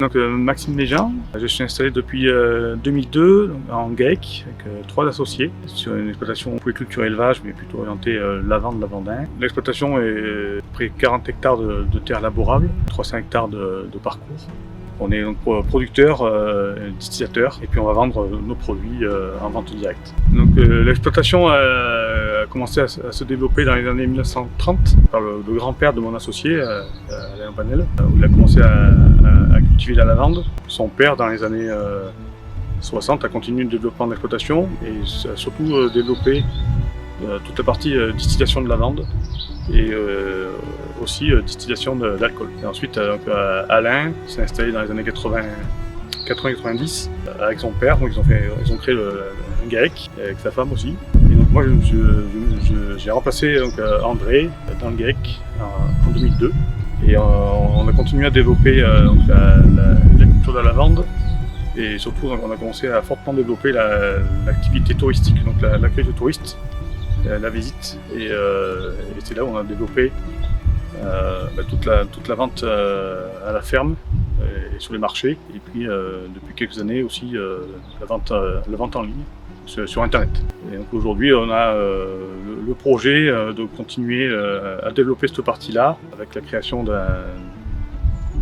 Donc Maxime Méjean, je suis installé depuis 2002 en GAEC avec 3 associés sur une exploitation polyculture élevage mais plutôt orientée lavande-lavandin. L'exploitation est près de 40 hectares de terres labourables, 300 hectares de parcours. On est donc producteur, distillateur et puis on va vendre nos produits en vente directe. Donc l'exploitation a commencé à se développer dans les années 1930 par le grand-père de mon associé, Alain Panel, où il a commencé à cultiver la lavande. Son père, dans les années 60, a continué le développement de l'exploitation et a surtout développé toute la partie distillation de lavande et aussi distillation d'alcool. Et ensuite, Alain s'est installé dans les années 80-90 avec son père. Donc ils ont créé un GAEC avec sa femme aussi. Et donc moi, j'ai remplacé André dans le GAEC en 2002. Et on a continué à développer la culture de la lavande. Et surtout, on a commencé à fortement développer l'activité touristique, donc l'accueil de touristes, la visite. Et c'est là où on a développé toute la vente à la ferme et sur les marchés. Et puis depuis quelques années aussi la vente en ligne sur Internet. Et donc aujourd'hui on a le projet de continuer à développer cette partie-là avec la création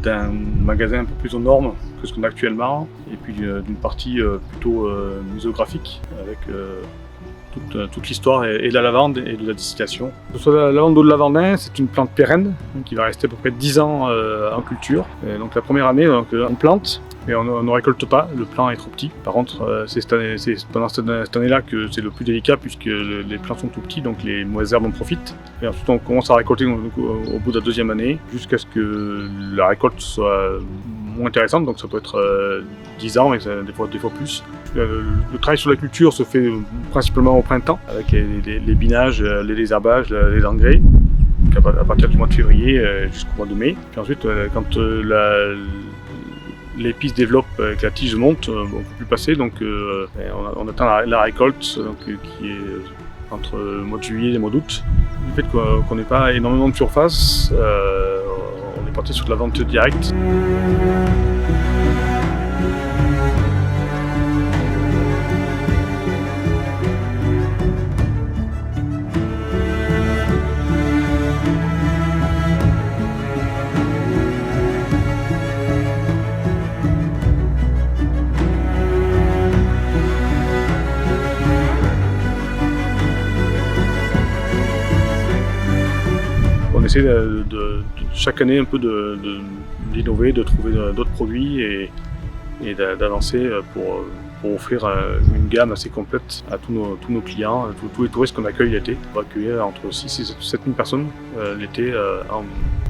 d'un magasin un peu plus aux normes que ce qu'on a actuellement et puis d'une partie plutôt muséographique avec toute l'histoire et de la lavande et de la distillation. Que ce soit la lavande de lavandin, c'est une plante pérenne qui va rester à peu près 10 ans en culture. Et donc la première année, on plante, mais on ne récolte pas, le plant est trop petit. Par contre, c'est pendant cette année-là que c'est le plus délicat puisque les plants sont tout petits, donc les mauvaises herbes en profitent. Et ensuite, on commence à récolter au bout de la deuxième année jusqu'à ce que la récolte soit moins intéressante, donc ça peut être 10 ans, mais des fois plus. Le travail sur la culture se fait principalement au printemps, avec les binages, les désherbages, les engrais, à partir du mois de février jusqu'au mois de mai. Puis ensuite, quand l'épi se développe et que la tige monte, on ne peut plus passer, donc on atteint la récolte qui est entre le mois de juillet et le mois d'août. Du fait qu'on n'ait pas énormément de surface, on est parti sur de la vente directe. On essaie chaque année un peu d'innover, de trouver d'autres produits et d'avancer pour offrir une gamme assez complète à tous nos clients, tous les touristes qu'on accueille l'été. On va accueillir entre 6 et 7 000 personnes l'été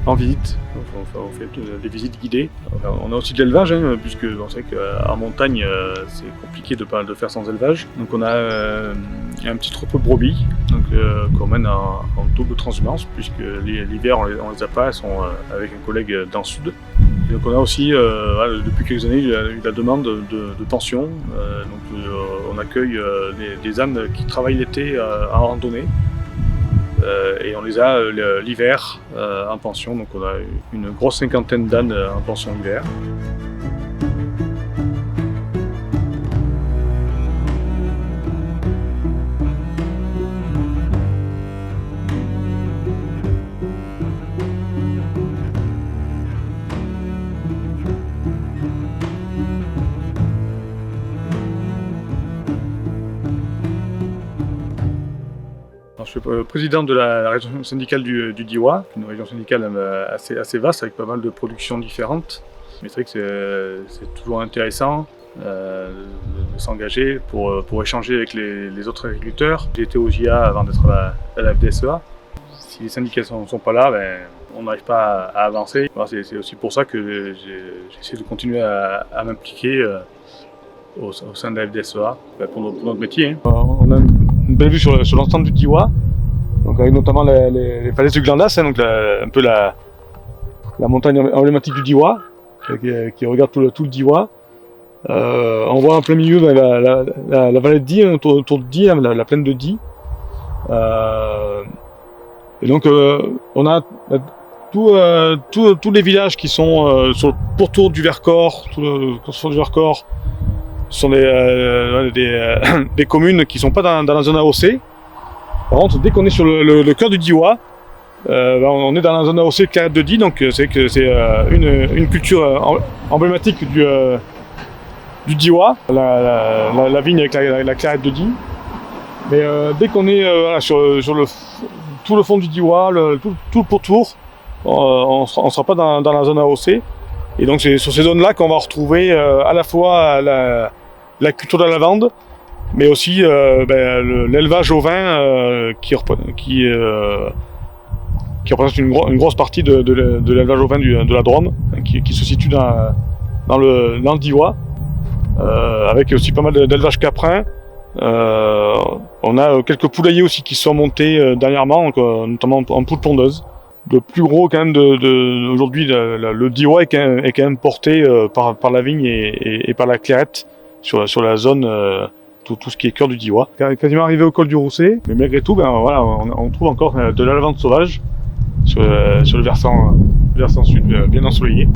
en visite. On fait des visites guidées. On a aussi de l'élevage, puisque on sait qu'en montagne, c'est compliqué de faire sans élevage. Donc on a un petit troupeau de brebis qu'on mène en double transhumance, puisque l'hiver on les a pas, elles sont avec un collègue dans le sud. Et donc on a aussi, depuis quelques années, eu la demande de pension. On accueille des ânes qui travaillent l'été en randonnée. Et on les a l'hiver en pension, donc on a une grosse cinquantaine d'ânes en pension l'hiver. Je suis président de la région syndicale du Diois, une région syndicale assez vaste avec pas mal de productions différentes. Mais c'est vrai que c'est toujours intéressant de s'engager pour échanger avec les autres agriculteurs. J'ai été au JA avant d'être à la FDSEA. Si les syndicats ne sont pas là, on n'arrive pas à avancer. C'est aussi pour ça que j'essaie de continuer à m'impliquer au sein de la FDSEA pour notre métier. On a une belle vue sur l'ensemble du Diois, donc avec notamment les falaises du Glandas, donc un peu la montagne emblématique du Diois, qui regarde tout le Diois. On voit en plein milieu la vallée de Die, autour de Die, la plaine de Die. Et donc on a Tous les villages qui sont sur le pourtour du Vercors, tout le pourtour du Vercors, sont des communes qui ne sont pas dans la zone AOC. Par contre, dès qu'on est sur le cœur du Diois, on est dans la zone AOC Clairette de Die, donc c'est une culture emblématique du Diois, la vigne avec la Clairette de Die. Mais dès qu'on est sur tout le fond du Diois, tout le pourtour, on ne sera pas dans la zone AOC. Et donc c'est sur ces zones-là qu'on va retrouver à la fois la culture de la lavande, mais aussi l'élevage au vin qui représente une grosse partie de l'élevage au vin de la Drôme, qui se situe dans le Diois, avec aussi pas mal d'élevage caprin. On a quelques poulaillers aussi qui sont montés dernièrement, notamment en poule pondeuse. Le plus gros quand même aujourd'hui, le Diois est quand même porté par la vigne et par la Clairette sur la zone, tout ce qui est cœur du Diois. Quasiment arrivé au col du Rousset, mais malgré tout, on trouve encore de la lavande sauvage sur le versant sud, bien ensoleillé.